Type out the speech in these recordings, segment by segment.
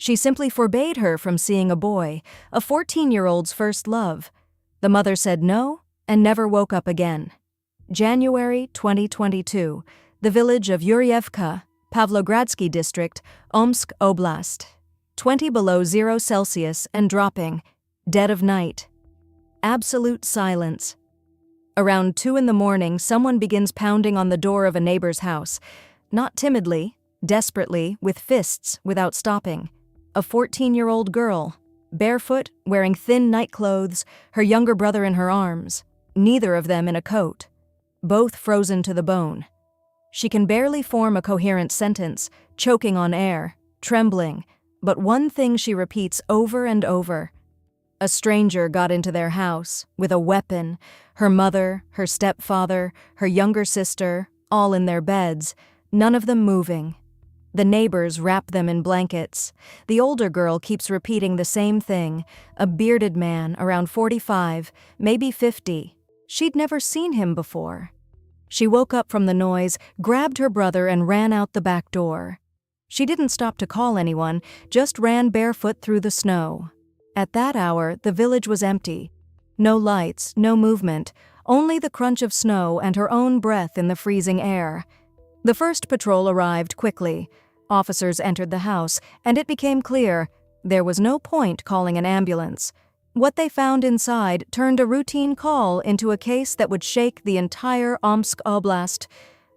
She simply forbade her from seeing a boy, a 14-year-old's first love. The mother said no and never woke up again. January 2022, the village of Yurievka, Pavlogradsky district, Omsk Oblast. 20 below 0 Celsius and dropping. Dead of night. Absolute silence. Around 2 in the morning, someone begins pounding on the door of a neighbor's house. Not timidly, desperately, with fists, without stopping. A 14-year-old girl, barefoot, wearing thin night clothes, her younger brother in her arms, neither of them in a coat. Both frozen to the bone. She can barely form a coherent sentence, choking on air, trembling, but one thing she repeats over and over. A stranger got into their house, with a weapon, her mother, her stepfather, her younger sister, all in their beds, none of them moving. The neighbors wrap them in blankets. The older girl keeps repeating the same thing, a bearded man around 45, maybe 50. She'd never seen him before. She woke up from the noise, grabbed her brother and ran out the back door. She didn't stop to call anyone, just ran barefoot through the snow. At that hour, the village was empty. No lights, no movement, only the crunch of snow and her own breath in the freezing air. The first patrol arrived quickly. Officers entered the house, and it became clear there was no point calling an ambulance. What they found inside turned a routine call into a case that would shake the entire Omsk Oblast.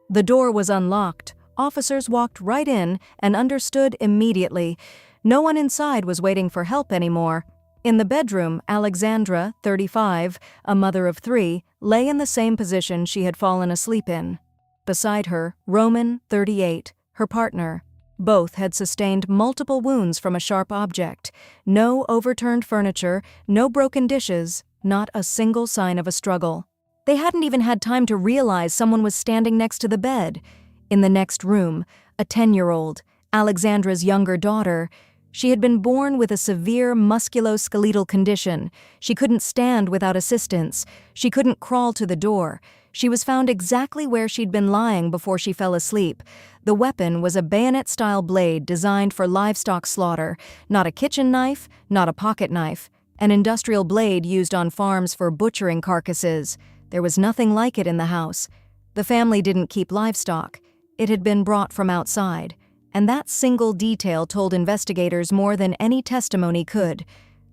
The door was unlocked. Officers walked right in and understood immediately. No one inside was waiting for help anymore. In the bedroom, Alexandra, 35, a mother of 3, lay in the same position she had fallen asleep in. Beside her, Roman, 38, her partner. Both had sustained multiple wounds from a sharp object. No overturned furniture, no broken dishes, not a single sign of a struggle. They hadn't even had time to realize someone was standing next to the bed. In the next room, a 10-year-old, Alexandra's younger daughter. She had been born with a severe musculoskeletal condition. She couldn't stand without assistance. She couldn't crawl to the door. She was found exactly where she'd been lying before she fell asleep. The weapon was a bayonet-style blade designed for livestock slaughter, not a kitchen knife, not a pocket knife, an industrial blade used on farms for butchering carcasses. There was nothing like it in the house. The family didn't keep livestock. It had been brought from outside, and that single detail told investigators more than any testimony could.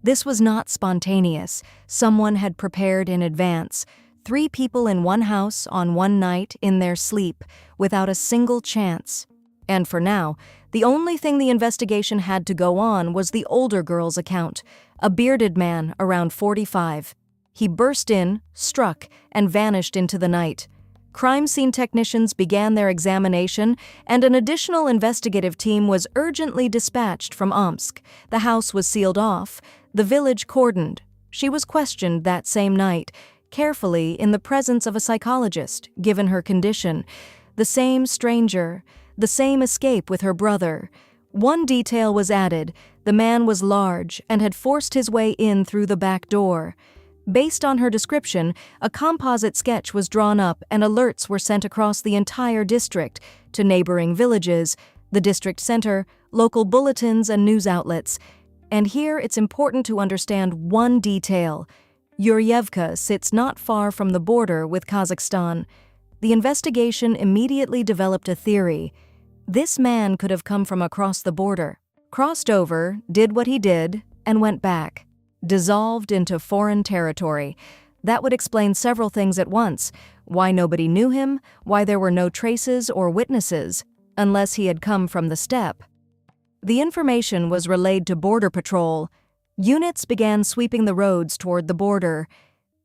This was not spontaneous. Someone had prepared in advance. 3 people in one house on one night in their sleep, without a single chance. And for now, the only thing the investigation had to go on was the older girl's account, a bearded man around 45. He burst in, struck, and vanished into the night. Crime scene technicians began their examination, and an additional investigative team was urgently dispatched from Omsk. The house was sealed off, the village cordoned. She was questioned that same night, carefully in the presence of a psychologist, given her condition. The same stranger, the same escape with her brother. One detail was added: the man was large and had forced his way in through the back door. Based on her description, a composite sketch was drawn up and alerts were sent across the entire district to neighboring villages, the district center, local bulletins and news outlets. And here it's important to understand one detail. Yurievka sits not far from the border with Kazakhstan. The investigation immediately developed a theory. This man could have come from across the border, crossed over, did what he did, and went back. Dissolved into foreign territory. That would explain several things at once: why nobody knew him, why there were no traces or witnesses, unless he had come from the steppe. The information was relayed to Border Patrol. Units began sweeping the roads toward the border.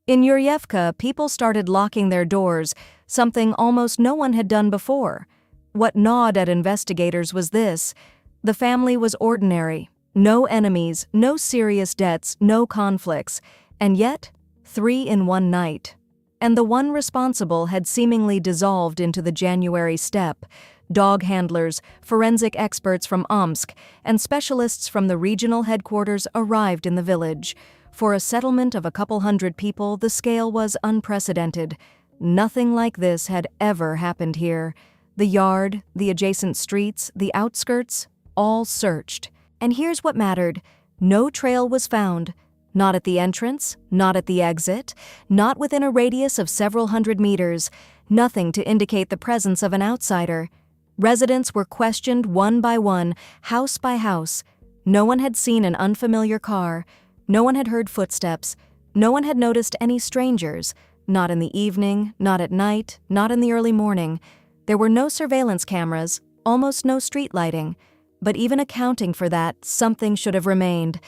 In Yurievka, people started locking their doors, something almost no one had done before. What gnawed at investigators was this: the family was ordinary. No enemies, no serious debts, no conflicts, and yet 3 in one night. And the one responsible had seemingly dissolved into the January steppe. Dog handlers, forensic experts from Omsk, and specialists from the regional headquarters arrived in the village. For a settlement of a couple hundred people, the scale was unprecedented. Nothing like this had ever happened here. The yard, the adjacent streets, the outskirts, all searched. And here's what mattered. No trail was found. Not at the entrance, not at the exit, not within a radius of several hundred meters. Nothing to indicate the presence of an outsider. Residents were questioned one by one, house by house. No one had seen an unfamiliar car. No one had heard footsteps. No one had noticed any strangers. Not in the evening, not at night, not in the early morning. There were no surveillance cameras, almost no street lighting. But even accounting for that, something should have remained.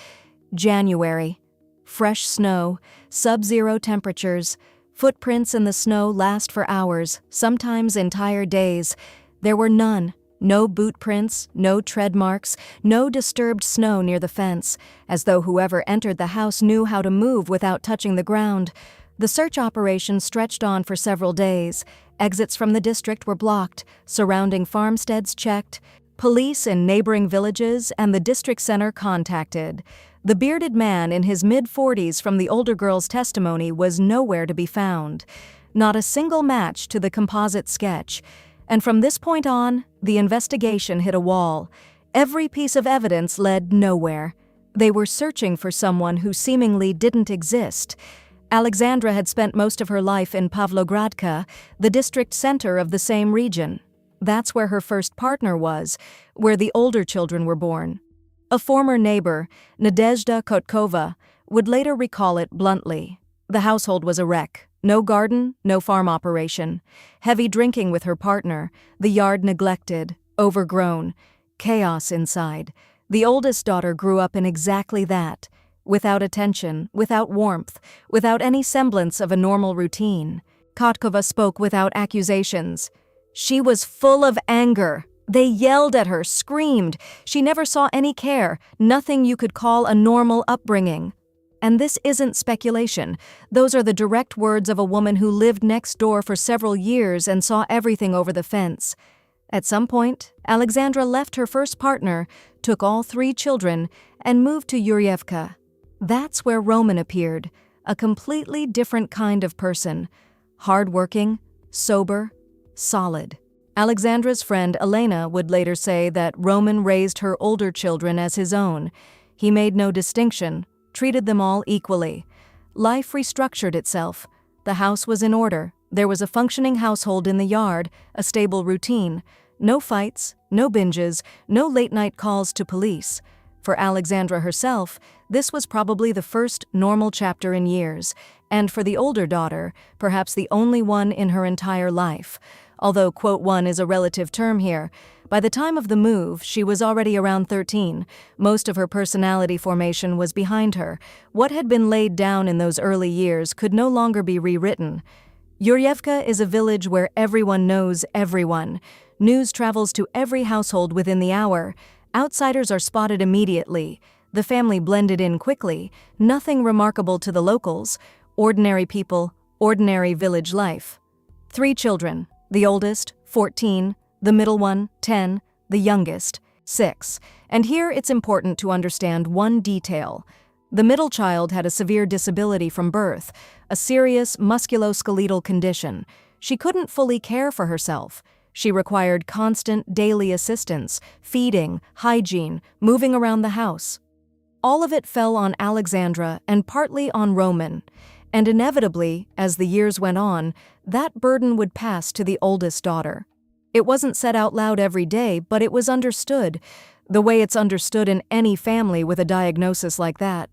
January. Fresh snow, sub-zero temperatures. Footprints in the snow last for hours, sometimes entire days. There were none. No boot prints, no tread marks, no disturbed snow near the fence, as though whoever entered the house knew how to move without touching the ground. The search operation stretched on for several days. Exits from the district were blocked, surrounding farmsteads checked, police in neighboring villages and the district center contacted. The bearded man in his mid-40s from the older girl's testimony was nowhere to be found. Not a single match to the composite sketch. And from this point on, the investigation hit a wall. Every piece of evidence led nowhere. They were searching for someone who seemingly didn't exist. Alexandra had spent most of her life in Pavlogradka, the district center of the same region. That's where her first partner was, where the older children were born. A former neighbor, Nadezhda Kotkova, would later recall it bluntly. The household was a wreck. No garden, no farm operation. Heavy drinking with her partner, the yard neglected, overgrown. Chaos inside. The oldest daughter grew up in exactly that. Without attention, without warmth, without any semblance of a normal routine. Kotkova spoke without accusations. She was full of anger. They yelled at her, screamed. She never saw any care, nothing you could call a normal upbringing. And this isn't speculation. Those are the direct words of a woman who lived next door for several years and saw everything over the fence. At some point, Alexandra left her first partner, took all 3 children, and moved to Yurievka. That's where Roman appeared, a completely different kind of person. Hardworking, sober, solid. Alexandra's friend Elena would later say that Roman raised her older children as his own. He made no distinction, treated them all equally. Life restructured itself. The house was in order. There was a functioning household in the yard, a stable routine. No fights, no binges, no late-night calls to police. For Alexandra herself, this was probably the first normal chapter in years, and for the older daughter, perhaps the only one in her entire life. Although, quote, one is a relative term here. By the time of the move, she was already around 13. Most of her personality formation was behind her. What had been laid down in those early years could no longer be rewritten. Yurievka is a village where everyone knows everyone. News travels to every household within the hour. Outsiders are spotted immediately. The family blended in quickly. Nothing remarkable to the locals. Ordinary people, ordinary village life. 3 children. The oldest, 14. The middle one, 10, the youngest, 6. And here it's important to understand one detail. The middle child had a severe disability from birth, a serious musculoskeletal condition. She couldn't fully care for herself. She required constant daily assistance, feeding, hygiene, moving around the house. All of it fell on Alexandra and partly on Roman. And inevitably, as the years went on, that burden would pass to the oldest daughter. It wasn't said out loud every day, but it was understood, the way it's understood in any family with a diagnosis like that.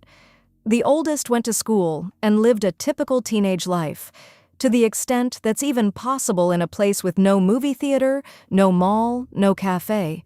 The oldest went to school and lived a typical teenage life, to the extent that's even possible in a place with no movie theater, no mall, no cafe.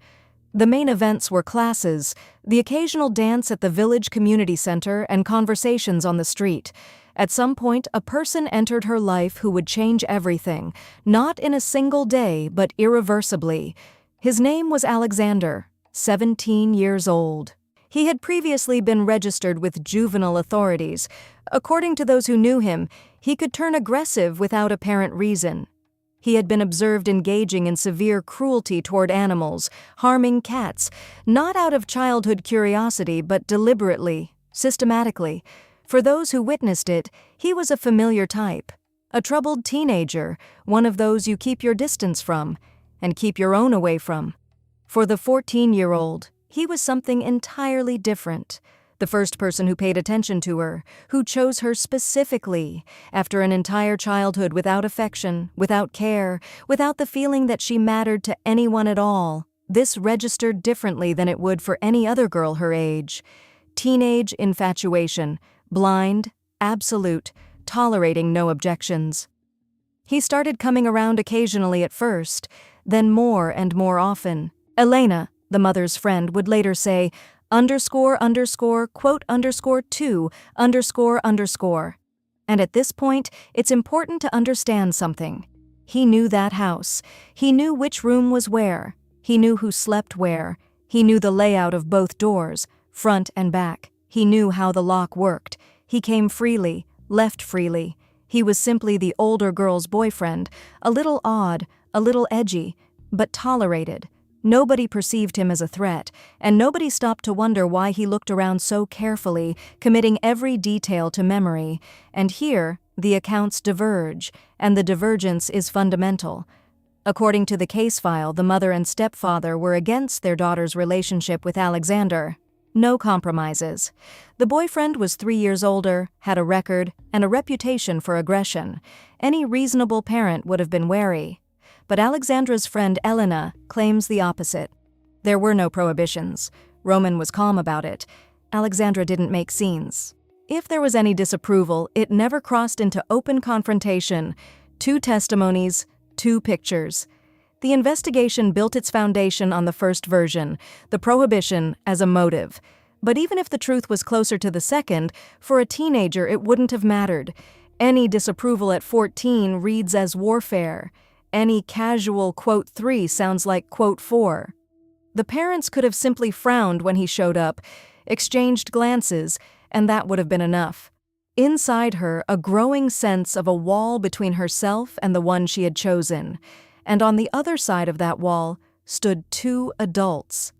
The main events were classes, the occasional dance at the village community center, and conversations on the street. At some point, a person entered her life who would change everything, not in a single day, but irreversibly. His name was Alexander, 17 years old. He had previously been registered with juvenile authorities. According to those who knew him, he could turn aggressive without apparent reason. He had been observed engaging in severe cruelty toward animals, harming cats, not out of childhood curiosity, but deliberately, systematically. For those who witnessed it, he was a familiar type. A troubled teenager, one of those you keep your distance from, and keep your own away from. For the 14-year-old, He was something entirely different. The first person who paid attention to her, who chose her specifically, after an entire childhood without affection, without care, without the feeling that she mattered to anyone at all. This registered differently than it would for any other girl her age. Teenage infatuation, blind, absolute, tolerating no objections. He started coming around occasionally at first, then more and more often. Elena, the mother's friend, would later say, quote _2 __. And at this point, it's important to understand something. He knew that house. He knew which room was where. He knew who slept where. He knew the layout of both doors, front and back. He knew how the lock worked. He came freely, left freely. He was simply the older girl's boyfriend, a little odd, a little edgy, but tolerated. Nobody perceived him as a threat, and nobody stopped to wonder why he looked around so carefully, committing every detail to memory. And here, the accounts diverge, and the divergence is fundamental. According to the case file, the mother and stepfather were against their daughter's relationship with Alexander. No compromises. The boyfriend was 3 years older, had a record, and a reputation for aggression. Any reasonable parent would have been wary. But Alexandra's friend Elena claims the opposite. There were no prohibitions. Roman was calm about it. Alexandra didn't make scenes. If there was any disapproval, it never crossed into open confrontation. 2 testimonies, 2 pictures. The investigation built its foundation on the first version, the prohibition as a motive. But even if the truth was closer to the second, for a teenager it wouldn't have mattered. Any disapproval at 14 reads as warfare. Any casual quote 3 sounds like quote 4. The parents could have simply frowned when he showed up, exchanged glances, and that would have been enough. Inside her, a growing sense of a wall between herself and the one she had chosen. And on the other side of that wall stood 2 adults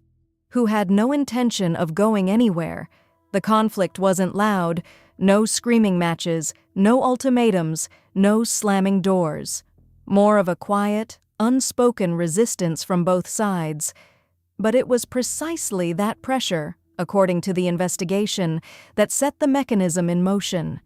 who had no intention of going anywhere. The conflict wasn't loud, no screaming matches, no ultimatums, no slamming doors. More of a quiet, unspoken resistance from both sides. But it was precisely that pressure, according to the investigation, that set the mechanism in motion.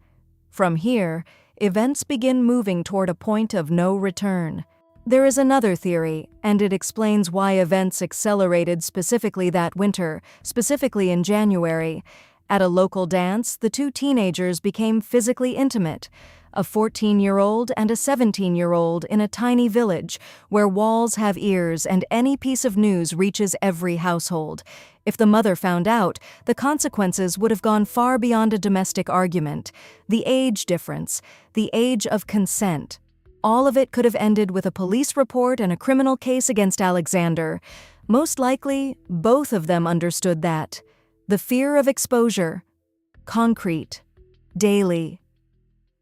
From here, events begin moving toward a point of no return. There is another theory, and it explains why events accelerated specifically that winter, specifically in January. At a local dance, the 2 teenagers became physically intimate. A 14-year-old and a 17-year-old in a tiny village where walls have ears and any piece of news reaches every household. If the mother found out, the consequences would have gone far beyond a domestic argument. The age difference, the age of consent. All of it could have ended with a police report and a criminal case against Alexander. Most likely, both of them understood that. The fear of exposure. Concrete. Daily.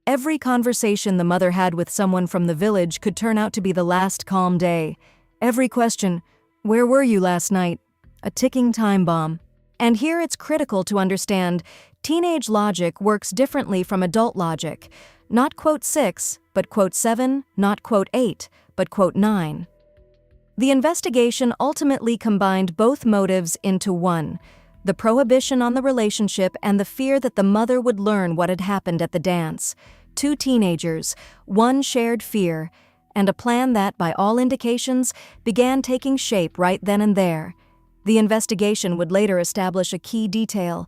Every conversation the mother had with someone from the village could turn out to be the last calm day. Every question, "Where were you last night?" A ticking time bomb. And here it's critical to understand, teenage logic works differently from adult logic. Not quote 6, but quote 7, not quote 8, but quote 9. The investigation ultimately combined both motives into one: the prohibition on the relationship and the fear that the mother would learn what had happened at the dance. 2 teenagers, one shared fear, and a plan that, by all indications, began taking shape right then and there. The investigation would later establish a key detail.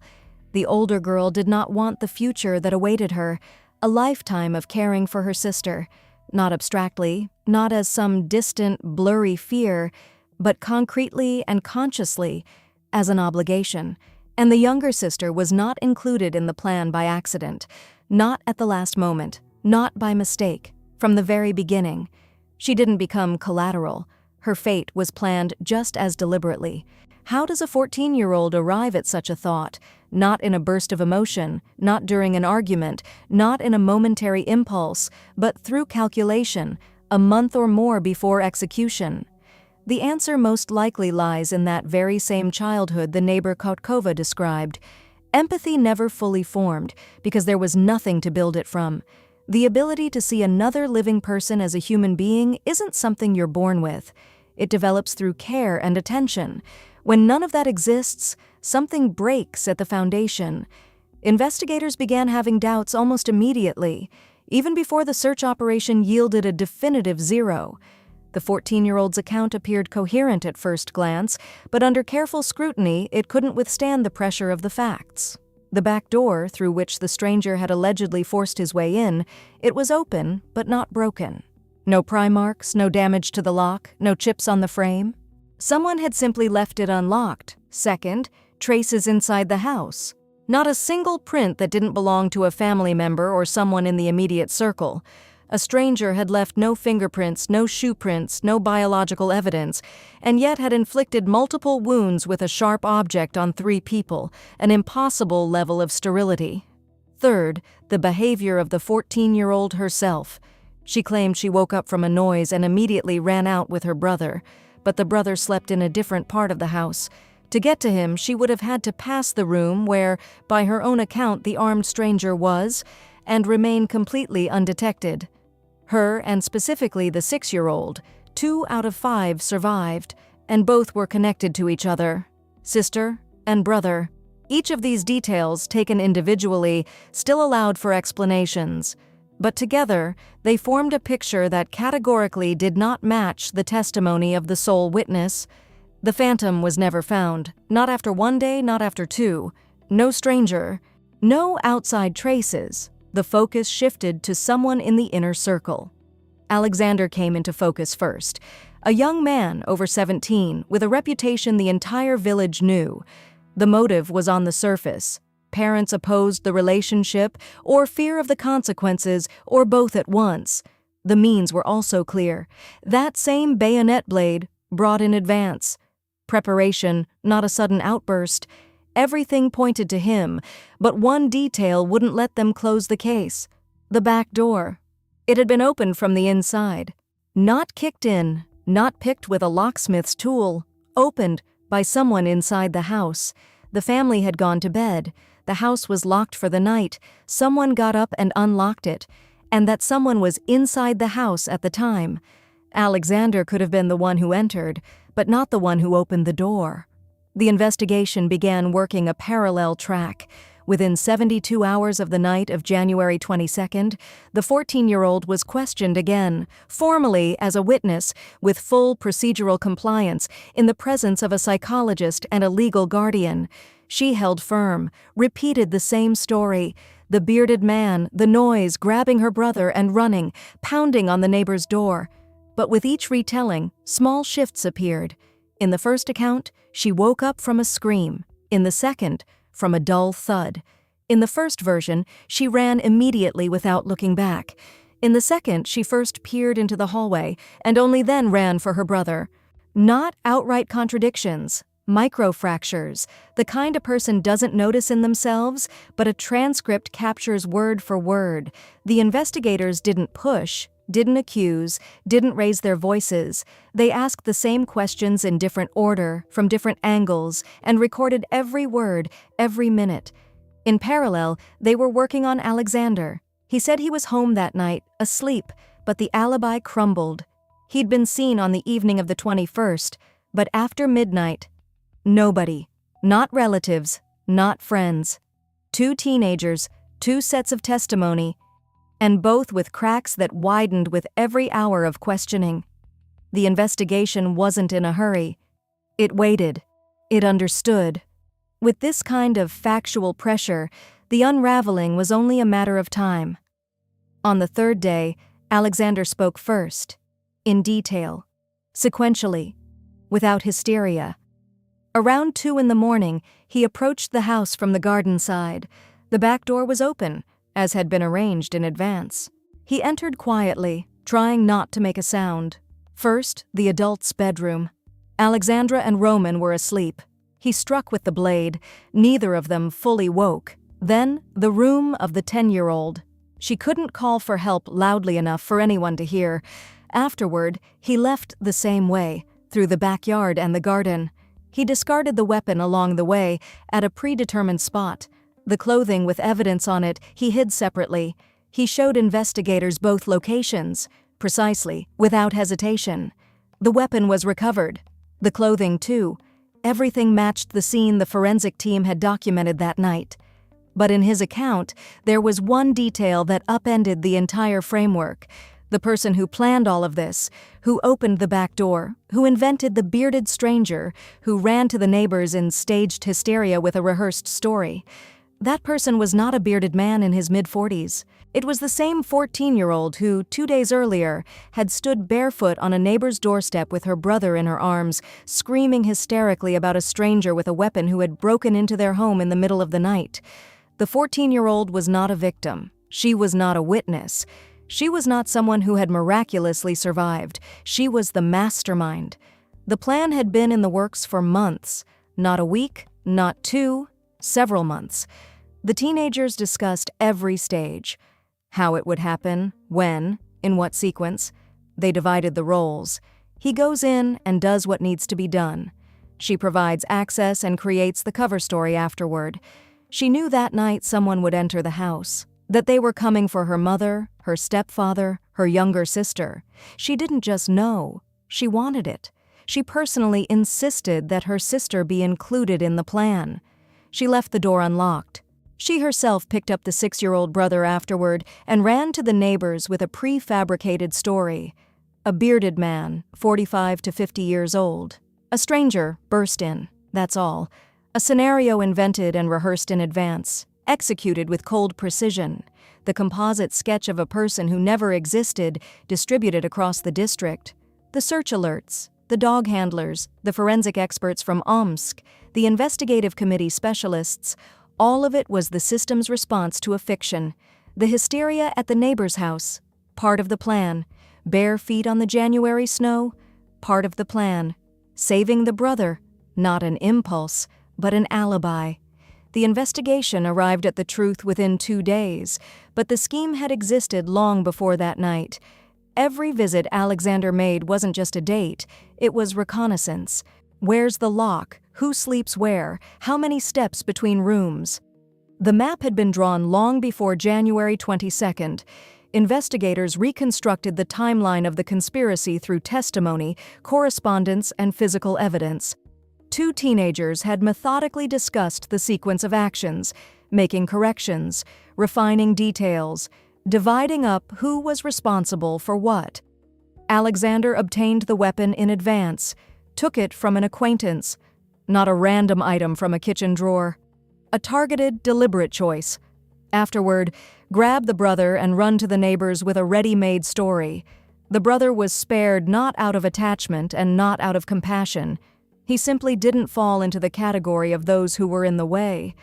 The older girl did not want the future that awaited her, a lifetime of caring for her sister, not abstractly, not as some distant, blurry fear, but concretely and consciously, as an obligation. And the younger sister was not included in the plan by accident, not at the last moment, not by mistake, from the very beginning. She didn't become collateral. Her fate was planned just as deliberately. How does a 14-year-old arrive at such a thought? Not in a burst of emotion, not during an argument, not in a momentary impulse, but through calculation, a month or more before execution. The answer most likely lies in that very same childhood the neighbor Kotkova described. Empathy never fully formed, because there was nothing to build it from. The ability to see another living person as a human being isn't something you're born with. It develops through care and attention. When none of that exists, something breaks at the foundation. Investigators began having doubts almost immediately, even before the search operation yielded a definitive 0. The 14-year-old's account appeared coherent at first glance, but under careful scrutiny, it couldn't withstand the pressure of the facts. The back door, through which the stranger had allegedly forced his way in, it was open, but not broken. No pry marks, no damage to the lock, no chips on the frame. Someone had simply left it unlocked. Second, traces inside the house. Not a single print that didn't belong to a family member or someone in the immediate circle. A stranger had left no fingerprints, no shoe prints, no biological evidence, and yet had inflicted multiple wounds with a sharp object on 3 people, an impossible level of sterility. Third, the behavior of the 14-year-old herself. She claimed she woke up from a noise and immediately ran out with her brother, but the brother slept in a different part of the house. To get to him, she would have had to pass the room where, by her own account, the armed stranger was, and remain completely undetected. Her, and specifically the 6-year-old, 2 out of 5 survived, and both were connected to each other, sister and brother. Each of these details, taken individually, still allowed for explanations, but together they formed a picture that categorically did not match the testimony of the sole witness. The phantom was never found, not after 1 day, not after 2. No stranger, no outside traces. The focus shifted to someone in the inner circle. Alexander came into focus first. A young man, over 17, with a reputation the entire village knew. The motive was on the surface. Parents opposed the relationship, or fear of the consequences, or both at once. The means were also clear. That same bayonet blade, brought in advance. Preparation, not a sudden outburst. Everything pointed to him, but one detail wouldn't let them close the case. The back door. It had been opened from the inside. Not kicked in, not picked with a locksmith's tool. Opened by someone inside the house. The family had gone to bed. The house was locked for the night. Someone got up and unlocked it. And that someone was inside the house at the time. Alexander could have been the one who entered, but not the one who opened the door. The investigation began working a parallel track. Within 72 hours of the night of January 22nd, the 14-year-old was questioned again, formally as a witness, with full procedural compliance, in the presence of a psychologist and a legal guardian. She held firm, repeated the same story. The bearded man, the noise, grabbing her brother and running, pounding on the neighbor's door. But with each retelling, small shifts appeared. In the first account, she woke up from a scream. In the second, from a dull thud. In the first version, she ran immediately without looking back. In the second, she first peered into the hallway and only then ran for her brother. Not outright contradictions, microfractures, the kind a person doesn't notice in themselves, but a transcript captures word for word. The investigators didn't push, didn't accuse, didn't raise their voices. They asked the same questions in different order, from different angles, and recorded every word, every minute. In parallel, they were working on Alexander. He said he was home that night, asleep, but the alibi crumbled. He'd been seen on the evening of the 21st, but after midnight, nobody. Not relatives, not friends. 2 teenagers, 2 sets of testimony, and both with cracks that widened with every hour of questioning. The investigation wasn't in a hurry. It waited. It understood. With this kind of factual pressure, the unraveling was only a matter of time. On the 3rd day, Alexander spoke first, in detail, sequentially, without hysteria. Around 2 in the morning, he approached the house from the garden side. The back door was open, as had been arranged in advance. He entered quietly, trying not to make a sound. First, the adult's bedroom. Alexandra and Roman were asleep. He struck with the blade. Neither of them fully woke. Then, the room of the 10-year-old. She couldn't call for help loudly enough for anyone to hear. Afterward, he left the same way, through the backyard and the garden. He discarded the weapon along the way, at a predetermined spot. The clothing with evidence on it he hid separately. He showed investigators both locations, precisely, without hesitation. The weapon was recovered. The clothing, too. Everything matched the scene the forensic team had documented that night. But in his account, there was one detail that upended the entire framework. The person who planned all of this, who opened the back door, who invented the bearded stranger, who ran to the neighbors in staged hysteria with a rehearsed story. That person was not a bearded man in his mid-40s. It was the same 14-year-old who, 2 days earlier, had stood barefoot on a neighbor's doorstep with her brother in her arms, screaming hysterically about a stranger with a weapon who had broken into their home in the middle of the night. The 14-year-old was not a victim. She was not a witness. She was not someone who had miraculously survived. She was the mastermind. The plan had been in the works for months. Not a week, not 2, several months. The teenagers discussed every stage. How it would happen, when, in what sequence. They divided the roles. He goes in and does what needs to be done. She provides access and creates the cover story afterward. She knew that night someone would enter the house, that they were coming for her mother, her stepfather, her younger sister. She didn't just know, she wanted it. She personally insisted that her sister be included in the plan. She left the door unlocked. She herself picked up the 6-year-old brother afterward and ran to the neighbors with a prefabricated story. A bearded man, 45 to 50 years old. A stranger burst in, that's all. A scenario invented and rehearsed in advance, executed with cold precision. The composite sketch of a person who never existed, distributed across the district. The search alerts, the dog handlers, the forensic experts from Omsk, the investigative committee specialists, all of it was the system's response to a fiction. The hysteria at the neighbor's house, part of the plan. Bare feet on the January snow, part of the plan. Saving the brother, not an impulse, but an alibi. The investigation arrived at the truth within 2 days, but the scheme had existed long before that night. Every visit Alexander made wasn't just a date, it was reconnaissance. Where's the lock? Who sleeps where? How many steps between rooms? The map had been drawn long before January 22nd. Investigators reconstructed the timeline of the conspiracy through testimony, correspondence, and physical evidence. 2 teenagers had methodically discussed the sequence of actions, making corrections, refining details, dividing up who was responsible for what. Alexander obtained the weapon in advance, took it from an acquaintance, not a random item from a kitchen drawer. A targeted, deliberate choice. Afterward, grab the brother and run to the neighbors with a ready-made story. The brother was spared not out of attachment and not out of compassion. He simply didn't fall into the category of those who were in the way.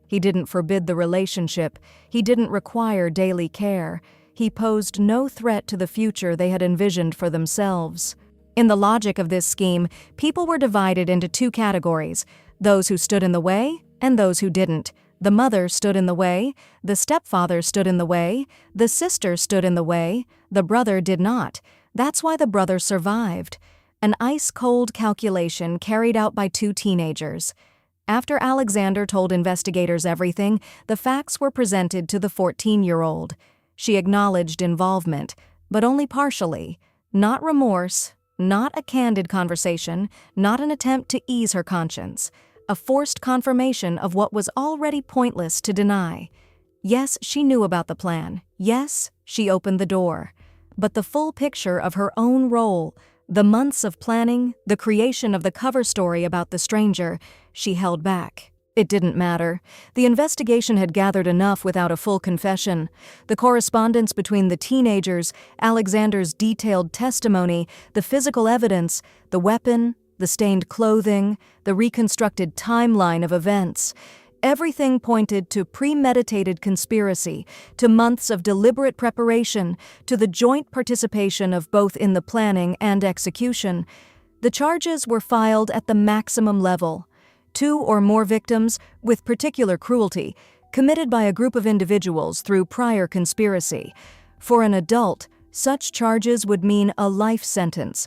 He didn't forbid the relationship. He didn't require daily care. He posed no threat to the future they had envisioned for themselves. In the logic of this scheme, people were divided into 2 categories, those who stood in the way and those who didn't. The mother stood in the way, the stepfather stood in the way, the sister stood in the way, the brother did not. That's why the brother survived. An ice-cold calculation carried out by 2 teenagers. After Alexander told investigators everything, the facts were presented to the 14-year-old. She acknowledged involvement, but only partially. Not remorse, not a candid conversation, not an attempt to ease her conscience. A forced confirmation of what was already pointless to deny. Yes, she knew about the plan. Yes, she opened the door. But the full picture of her own role, the months of planning, the creation of the cover story about the stranger, she held back. It didn't matter. The investigation had gathered enough without a full confession. The correspondence between the teenagers, Alexander's detailed testimony, the physical evidence, the weapon, the stained clothing, the reconstructed timeline of events. Everything pointed to premeditated conspiracy, to months of deliberate preparation, to the joint participation of both in the planning and execution. The charges were filed at the maximum level. 2 or more victims, with particular cruelty, committed by a group of individuals through prior conspiracy. For an adult, such charges would mean a life sentence.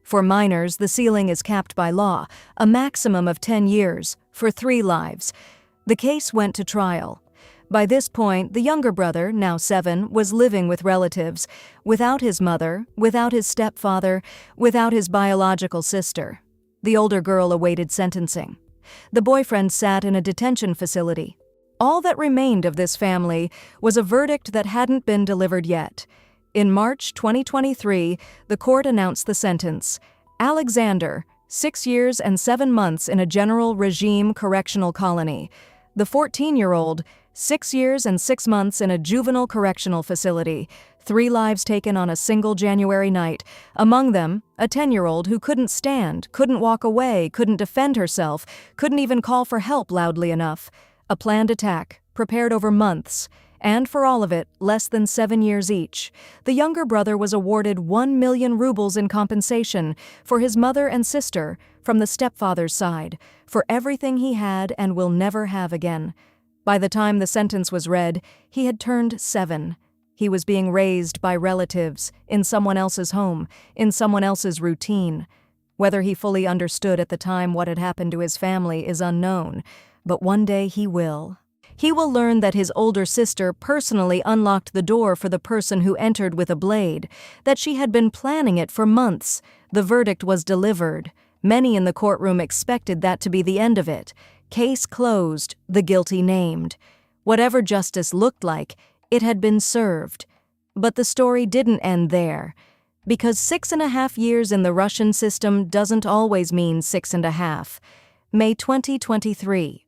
For minors, the ceiling is capped by law, a maximum of 10 years, for 3 lives. The case went to trial. By this point, the younger brother, now 7, was living with relatives, without his mother, without his stepfather, without his biological sister. The older girl awaited sentencing. The boyfriend sat in a detention facility. All that remained of this family was a verdict that hadn't been delivered yet. In March 2023, the court announced the sentence. Alexander, 6 years and 7 months in a general regime correctional colony. The 14-year-old, 6 years and 6 months in a juvenile correctional facility. 3 lives taken on a single January night. Among them, a 10-year-old who couldn't stand, couldn't walk away, couldn't defend herself, couldn't even call for help loudly enough. A planned attack, prepared over months. And for all of it, less than 7 years each. The younger brother was awarded 1 million rubles in compensation for his mother and sister from the stepfather's side, for everything he had and will never have again. By the time the sentence was read, he had turned 7. He was being raised by relatives, in someone else's home, in someone else's routine. Whether he fully understood at the time what had happened to his family is unknown, but one day he will. He will learn that his older sister personally unlocked the door for the person who entered with a blade, that she had been planning it for months. The verdict was delivered. Many in the courtroom expected that to be the end of it. Case closed, the guilty named. Whatever justice looked like, it had been served. But the story didn't end there. Because 6.5 years in the Russian system doesn't always mean 6.5. May 2023.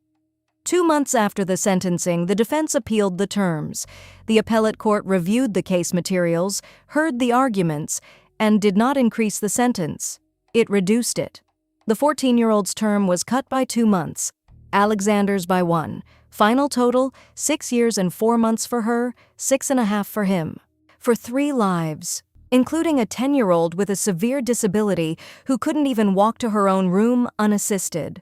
2 months after the sentencing, the defense appealed the terms. The appellate court reviewed the case materials, heard the arguments, and did not increase the sentence. It reduced it. The 14-year-old's term was cut by 2 months, Alexander's by 1. Final total, 6 years and 4 months for her, 6.5 for him. For 3 lives, including a 10-year-old with a severe disability who couldn't even walk to her own room unassisted.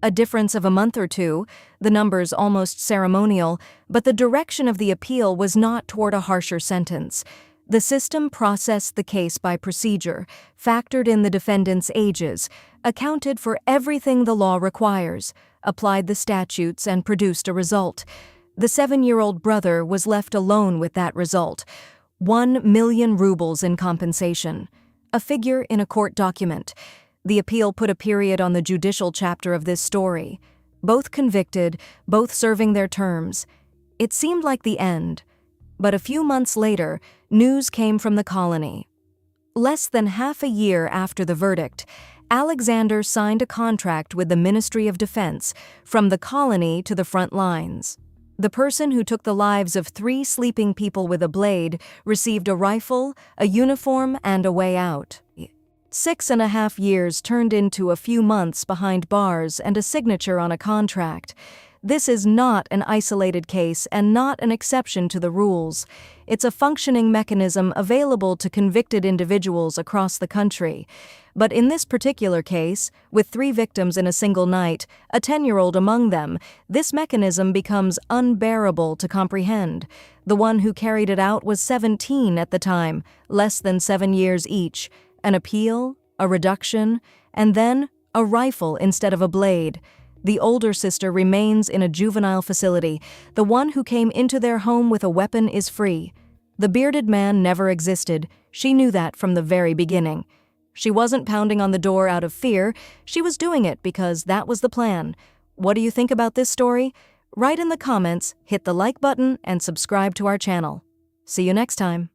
A difference of a month or 2, the numbers almost ceremonial, but the direction of the appeal was not toward a harsher sentence. The system processed the case by procedure, factored in the defendants' ages, accounted for everything the law requires, applied the statutes, and produced a result. The 7-year-old brother was left alone with that result. 1 million rubles in compensation. A figure in a court document. The appeal put a period on the judicial chapter of this story. Both convicted, both serving their terms. It seemed like the end. But a few months later, news came from the colony. Less than half a year after the verdict, Alexander signed a contract with the Ministry of Defense from the colony to the front lines. The person who took the lives of 3 sleeping people with a blade received a rifle, a uniform, and a way out. 6.5 years turned into a few months behind bars and a signature on a contract. This is not an isolated case and not an exception to the rules. It's a functioning mechanism available to convicted individuals across the country. But in this particular case, with 3 victims in a single night, a 10-year-old among them, this mechanism becomes unbearable to comprehend. The one who carried it out was 17 at the time, less than 7 years each. An appeal, a reduction, and then a rifle instead of a blade. The older sister remains in a juvenile facility. The one who came into their home with a weapon is free. The bearded man never existed. She knew that from the very beginning. She wasn't pounding on the door out of fear. She was doing it because that was the plan. What do you think about this story? Write in the comments, hit the like button, and subscribe to our channel. See you next time.